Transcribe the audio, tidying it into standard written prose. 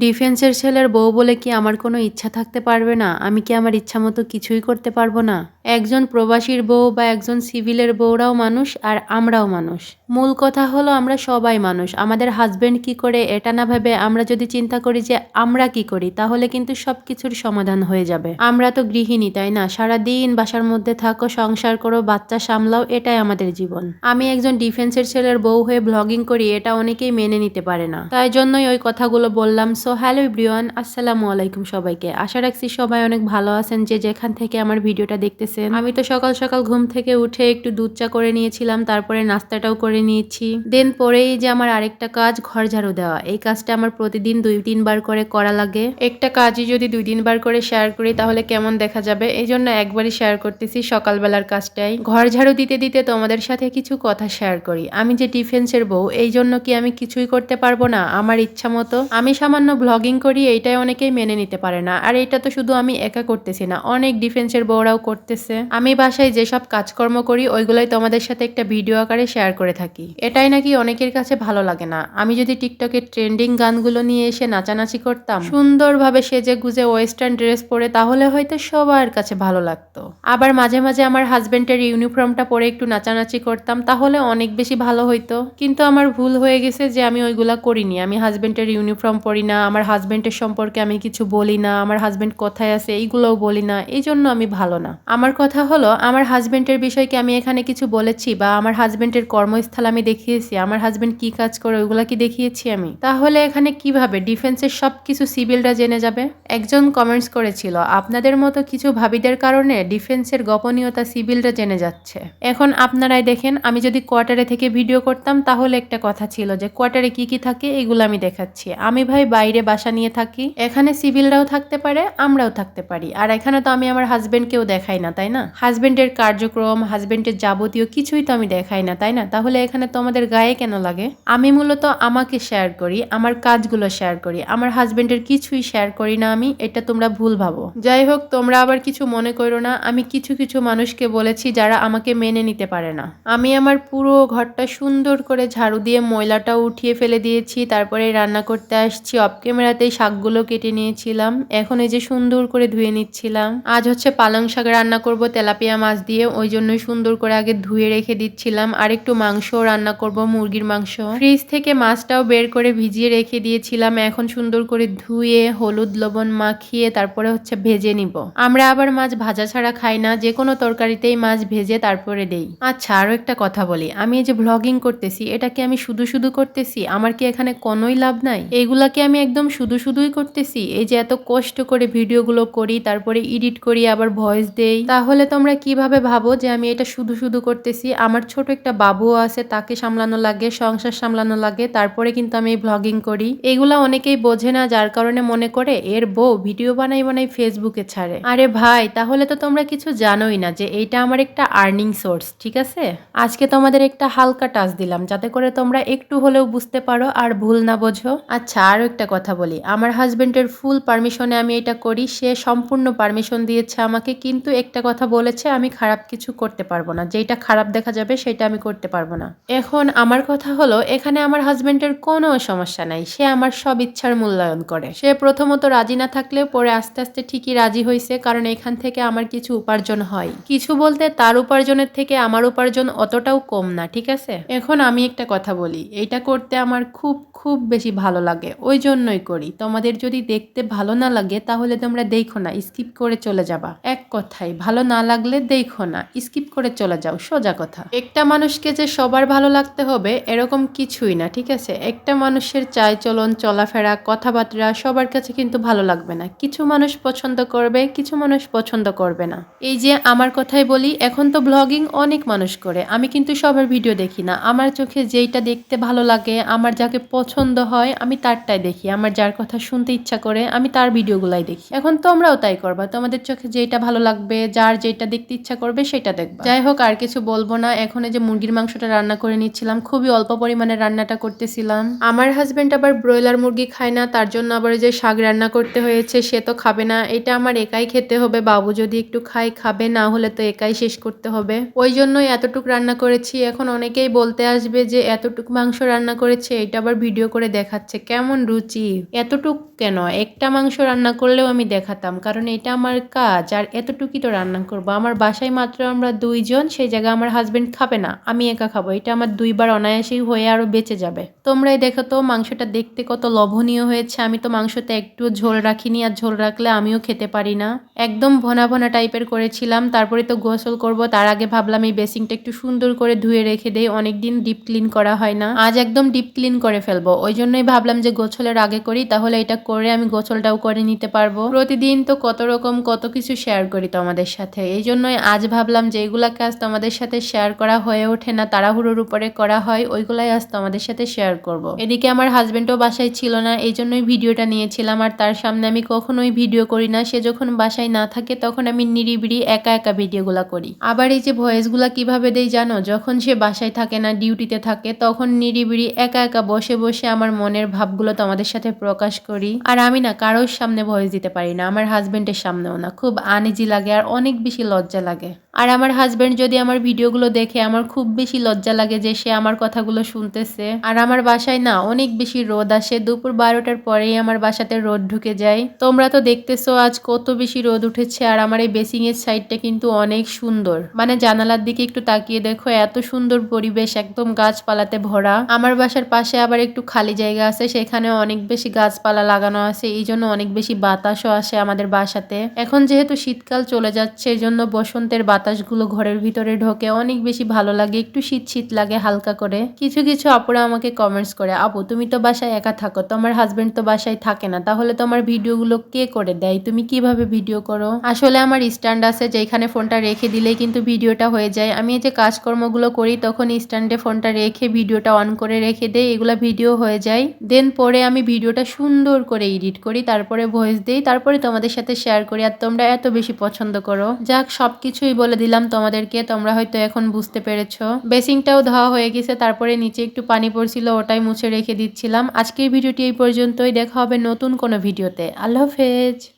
ডিফেন্সের ছেলের বউ বলে কি আমার কোনো ইচ্ছা থাকতে পারবে না? আমি কি আমার ইচ্ছা মতো কিছুই করতে পারবো না? একজন প্রবাসীর বউ বা একজন সিভিলের বউরাও মানুষ আর আমরাও মানুষ। মূল কথা হলো আমরা সবাই মানুষ। আমাদের হাজবেন্ড কি করে এটা না ভেবে আমরা যদি চিন্তা করি যে আমরা কি করি, তাহলে কিন্তু সবকিছুর সমাধান হয়ে যাবে। আমরা তো গৃহিণী, তাই না? সারাদিন বাসার মধ্যে থাকো, সংসার করো, বাচ্চা সামলাও, এটাই আমাদের জীবন। আমি একজন ডিফেন্সের ছেলের বউ হয়ে ব্লগিং করি, এটা অনেকেই মেনে নিতে পারে না। তাই জন্যই ওই কথাগুলো বললাম। সো হ্যালো এভরিওয়ান, আসসালামু আলাইকুম সবাইকে। আশা রাখছি সবাই অনেক ভালো আছেন যে যেখান থেকে আমার ভিডিওটা দেখতেছেন। আমি তো সকাল সকাল ঘুম থেকে উঠে একটু দুধ চা করে নিয়েছিলাম, তারপরে নাস্তাটাও করে নিয়েছি। দেন পরেই যে আমার আরেকটা কাজ, ঘর ঝাড়ু দেওয়া। এই কাজটা আমার প্রতিদিন 2-3 বার করে করা লাগে। একটা কাজই যদি 2-3 বার করে শেয়ার করি তাহলে কেমন দেখা যাবে, এই জন্য একবারই শেয়ার করতেছি সকালবেলার কাজটাই। ঘর ঝাড়ু দিতে দিতে তোমাদের সাথে কিছু কথা শেয়ার করি। আমি যে ডিফেন্সের বউ, এই জন্য কি আমি কিছুই করতে পারবো না আমার ইচ্ছা মতো? আমি সামান্য ব্লগিং করি, এইটাই অনেকেই মেনে নিতে পারে না। আর এটা তো শুধু আমি একা করতেছি না, অনেক ডিফেন্সের বউরাও করতেছে। আমি বাসায় যেসব কাজকর্ম করি ওইগুলাই তোমাদের সাথে একটা ভিডিও আকারে শেয়ার করে থাকি। এটাই নাকি অনেকের কাছে ভালো লাগে না। আমি যদি টিকটকে ট্রেন্ডিং গানগুলো নিয়ে এসে নাচানাচি করতাম, সুন্দরভাবে সেজে গুজে ওয়েস্টার্ন ড্রেস পরে, তাহলে হয়তো সবার কাছে ভালো লাগতো। আবার মাঝে মাঝে আমার হাজবেন্ডের ইউনিফর্মটা পরে একটু নাচানাচি করতাম, তাহলে অনেক বেশি ভালো হইতো। কিন্তু আমার ভুল হয়ে গেছে যে আমি ওইগুলা করিনি। আমি হাজবেন্ডের ইউনিফর্ম পরি না, আমার হাজবেন্ডের সম্পর্কে আমি কিছু বলি না, আমার হাজবেন্ড কোথায় আছে এইগুলোও বলি না, এই জন্য আমি ভালো না। আমার কথা হলো, আমার হাজবেন্ডের বিষয় কি আমি এখানে কিছু বলেছি বা আমার হাজবেন্ডের কর্মস্থল আমি দেখিয়েছি, আমার হাজবেন্ড কি কাজ করে ওইগুলা কি দেখিয়েছি আমি? তাহলে এখানে কিভাবে ডিফেন্সের সবকিছু সিভিলরা জেনে যাবে? একজন কমেন্টস করেছিল, আপনাদের মতো কিছু ভাবিদের কারণে ডিফেন্সের গোপনীয়তা সিভিলরা জেনে যাচ্ছে। এখন আপনারাই দেখেন, আমি যদি কোয়ার্টারে থেকে ভিডিও করতাম তাহলে একটা কথা ছিল যে কোয়ার্টারে কি কি থাকে এগুলো আমি দেখাচ্ছি। আমি ভাই বাইরে বাসা নিয়ে থাকি, এখানে সিভিলরাও থাকতে পারে, আমরাও থাকতে পারি। আর এখানে তো আমি আমার হাজবেন্ডকেও দেখাই না, তাই না? হাজবেন্ডের কার্যক্রম, হাজবেন্ডের যাবতীয় কিছুই তো আমি দেখাই না, তাই না? তাহলে এখানে তো আমাদের গায়ে কেন লাগে? আমি মূলত আমাকে শেয়ার করি, আমার কাজগুলো শেয়ার করি, আমার হাজবেন্ডের কিছুই শেয়ার করি না আমি। এটা তোমরা ভুল ভাবো। যাই হোক, তোমরা আবার কিছু মনে করো না। আমি কিছু কিছু মানুষকে বলেছি যারা আমাকে মেনে নিতে পারে না। আমি আমার পুরো ঘরটা সুন্দর করে ঝাড়ু দিয়ে ময়লাটাও উঠিয়ে ফেলে দিয়েছি, তারপরে রান্না করতে আসছি। অফ ক্যামেরাতেই শাকগুলো কেটে নিয়েছিলাম, এখন এই যে সুন্দর করে ধুয়ে নিচ্ছিলাম। আজ হচ্ছে পালং শাক রান্না করব তেলাপিয়া মাছ দিয়ে, ওই জন্যই সুন্দর করে আগে ধুয়ে রেখে দিচ্ছিলাম। আর একটু মাংসও রান্না করব, মুরগির মাংস। ফ্রিজ থেকে মাছটাও বের করে ভিজিয়ে রেখে দিয়েছিলাম, এখন সুন্দর করে ধুয়ে হলুদ লবণ মাখিয়ে তারপরে হচ্ছে ভেজে নিব। আমরা আবার মাছ ভাজা ছাড়া খাই না, যে কোনো তরকারিতেই মাছ ভেজে তারপরে দেই। আচ্ছা, আরো একটা কথা বলি, আমি এই যে ব্লগিং করতেছি, এটা কি আমি শুধু শুধু করতেছি? আমার কি এখানে কোনোই লাভ নাই? এইগুলা কি আমি একদম শুধু শুধুই করতেছি? এই যে এত কষ্ট করে ভিডিওগুলো করি, তারপরে এডিট করি, আবার ভয়েস দেই, তাহলে তোমরা কিভাবে ভাবো যে আমি এটা শুধু শুধু করতেছি? আমার ছোট একটা বাবুও আছে, তাকে সামলানো লাগে, সংসার সামলানো লাগে, তারপরে কিন্তু আমি ব্লগিং করি। এগুলা অনেকেই বোঝে না, যার কারণে মনে করে এর বউ ভিডিও বানাই বানাই ফেসবুকে ছাড়ে। আরে ভাই, তাহলে তো তোমরা কিছু জানোই না যে এইটা আমার একটা আর্নিং সোর্স, ঠিক আছে? আজকে তোমাদের একটা হালকা টাচ দিলাম যাতে করে তোমরা একটু হলেও বুঝতে পারো আর ভুল না বোঝো। আচ্ছা, আরো একটা কথা বলি, আমার হাজবেন্ডের ফুল পারমিশনে আমি এটা করি, সে সম্পূর্ণ পারমিশন দিয়েছে আমাকে, কিন্তু একটা কথা বলেছে, আমি খারাপ কিছু করতে পারবো না, যেটা খারাপ দেখা যাবে সেটা আমি করতে পারবো না। এখন আমার কথা হলো, এখানে আমার হাজবেন্ডের কোনো সমস্যা নাই, সে আমার সব ইচ্ছার মূল্যায়ন করে। সে প্রথমত রাজি না থাকলেও পরে আস্তে আস্তে ঠিকই রাজি হয়েছে, কারণ এখান থেকে আমার কিছু উপার্জন হয়। কিছু বলতে তার উপার্জনের থেকে আমার উপার্জন অতটাও কম না, ঠিক আছে? এখন আমি একটা কথা বলি, এইটা করতে আমার খুব খুব বেশি ভালো লাগে, ওই জন্যই করি। তোমাদের যদি দেখতে ভালো না লাগে তাহলে তোমরা দেখো না, স্কিপ করে চলে যাবা। এক কথাই, ভালো না লাগলে দেখো না, স্কিপ করে চলে যাও, সোজা কথা। একটা মানুষকে যে সবার ভালো লাগতে হবে এরকম কিছুই না, ঠিক আছে? একটা মানুষের চাল চলন, চলাফেরা, কথাবার্তা সবার কাছে কিন্তু ভালো লাগবে না। কিছু মানুষ পছন্দ করবে, কিছু মানুষ পছন্দ করবে না। এই যে আমার কথাই বলি, এখন তো ব্লগিং অনেক মানুষ করে, আমি কিন্তু সবার ভিডিও দেখি না। আমার চোখে যেইটা দেখতে ভালো লাগে, আমার যাকে পছন্দ হয় আমি তারটাই দেখি। আমার যার কথা শুনতে ইচ্ছা করে আমি তার ভিডিওগুলাই দেখি। এখন তোমরাও তাই করবা, তোমাদের চোখে যেটা ভালো লাগবে, যার যেটা দেখতে ইচ্ছা করবে সেটা দেখবা। যাই হোক, আর কিছু বলবো না। এখন এই যে মুরগির মাংসটা রান্না করে নিচ্ছিলাম, খুবই অল্প পরিমাণে রান্নাটা করতেছিলাম। আমার হাজবেন্ড আবার ব্রয়লার মুরগি খায় না, তার জন্য আবার যে শাক রান্না করতে হয়েছে, সে তো খাবে না, এটা আমার একাই খেতে হবে। বাবু যদি একটু খাবে, না হলে তো একাই শেষ করতে হবে, ওই জন্যই এতটুক রান্না করেছি। এখন অনেকেই বলতে আসবে যে এতটুক মাংস রান্না করেছে, এটা আবার ভিডিও করে দেখাচ্ছে, কেমন রুচি, এতটুক কেন, একটা মাংস রান্না করলেও আমি দেখাতাম, কারণ এটা আমার কাজ। আর এতটুকুই তো রান্না করব। আমার বাসায় মাত্র আমরা 2 জন, সেই জায়গায় আমার হাজবেন্ড খাবে না, আমি একা খাবো। এটা আমার 2 বার অনায়াসেই হয়ে আরো বেঁচে যাবে। তোমরাই দেখো তো মাংসটা দেখতে কত লোভনীয় হয়েছে। আমি তো মাংসতে একটু ঝোল রাখিনি, আর ঝোল রাখলে আমিও খেতে পারি না। একদম ভনা ভনা টাইপের করেছিলাম। তারপরে তো গোসল করব, তার আগে ভাবলাম এই বেসিংটা একটু সুন্দর করে ধুয়ে রেখে দেই, অনেকদিন ডিপ ক্লিন করা হয় না। আজ একদম ডিপ ক্লিন করে ফেলবো, ওই জন্যই ভাবলাম যে গোসলের আগে করি, তাহলে এটা করে আমি গোসলটাও করে নিতে পারবো। প্রতিদিন তো কত রকম কত কিছু শেয়ার করি তোমাদের সাথে, এই জন্যই আজ ভাবলাম যে এগুলা কাজ তোমাদের সাথে শেয়ার করা হয়ে ওঠে না, তাড়াহুড়োর উপরে করা হয়, ওইগুলাই আজ তোমাদের সাথে শেয়ার করব। এদিকে আমার হাজবেন্ডও বাসায় ছিল না, এই জন্যই ভিডিওটা নিয়েছিলাম। আর তার সামনে আমি কখনোই ভিডিও করি না, সে যখন বাসায় না থাকে তখন আমি নিরিবিড়ি একা একা ভিডিওগুলা করি। আবার এই যে ভয়েসগুলা কিভাবে দেই জানো, যখন সে বাসায় থাকে না, ডিউটিতে থাকে, তখন নিরিবিড়ি একা একা বসে বসে আমার মনের ভাবগুলো তোমাদের সাথে প্রকাশ করি। আর আমি না কারোর সামনে ভয়েস দিতে পারি না, আমার হাজবেন্ডের সামনেও না, খুব আনইজি লাগে আর অনেক বেশি লজ্জা লাগে। আর আমার হাজবেন্ড যদি আমার ভিডিওগুলো দেখে, আমার খুব বেশি লজ্জা লাগে যে সে আমার কথাগুলো শুনতেছে। আর আমার বাসায় না অনেক বেশি রোদ আসে, দুপুর 12টার পরেই আমার বাসাতে রোদ ঢুকে যায়। তোমরা তো দেখতেছো আজ কত বেশি রোদ উঠেছে। আর আমার এই বেসিং এর সাইডটা কিন্তু অনেক সুন্দর, মানে জানালার দিকে একটু তাকিয়ে দেখো, এত সুন্দর পরিবেশ, একদম গাছপালাতে ভরা। আমার বাসার পাশে আবার একটু খালি জায়গা আছে, সেখানে অনেক বেশি গাছপালা লাগানো আছে, এই জন্য অনেক বেশি বাতাসও আসে আমাদের বাসাতে। এখন যেহেতু শীতকাল চলে যাচ্ছে, এই জন্য বসন্তের বাতাসগুলো ঘরের ভিতরে ঢোকে, অনেক বেশি ভালো লাগে, একটু শীত শীত লাগে হালকা করে। কিছু কিছু আপুরা আমাকে কমেন্টস করে, আপু তুমি তো বাসায় একা থাকো, তোমার হাজবেন্ড তো বাসায় থাকে না, তাহলে তোমার ভিডিওগুলো কে করে দেয়, তুমি কিভাবে ভিডিও করো? আসলে আমার স্ট্যান্ড আছে, যেখানে ফোনটা রেখে দিলেই কিন্তু ভিডিওটা হয়ে যায়। আমি এই যে কাজকর্মগুলো করি তখন স্ট্যান্ডে ফোনটা রেখে ভিডিওটা অন করে রেখে দেই, এগুলা ভিডিও হয়ে যায়। দেন পরে আমি ভিডিওটা সুন্দর করে এডিট করি, তারপরে ভয়েস দেই, তারপরে তোমাদের সাথে শেয়ার করি। আর তোমরা এত বেশি পছন্দ করো, যাক সবকিছুই বলে দিলাম তোমাদেরকে, তোমরা হয়তো এখন বুঝতে পেরেছো। বেসিংটাও ধোয়া হয়ে গেছে, তারপরে নিচে একটু পানি পড়ছিল, ওটাই মুছে রেখে দিচ্ছিলাম। আজকের ভিডিওটি এই পর্যন্তই, দেখা হবে নতুন কোনো ভিডিওতে। আল্লাহ হাফেজ।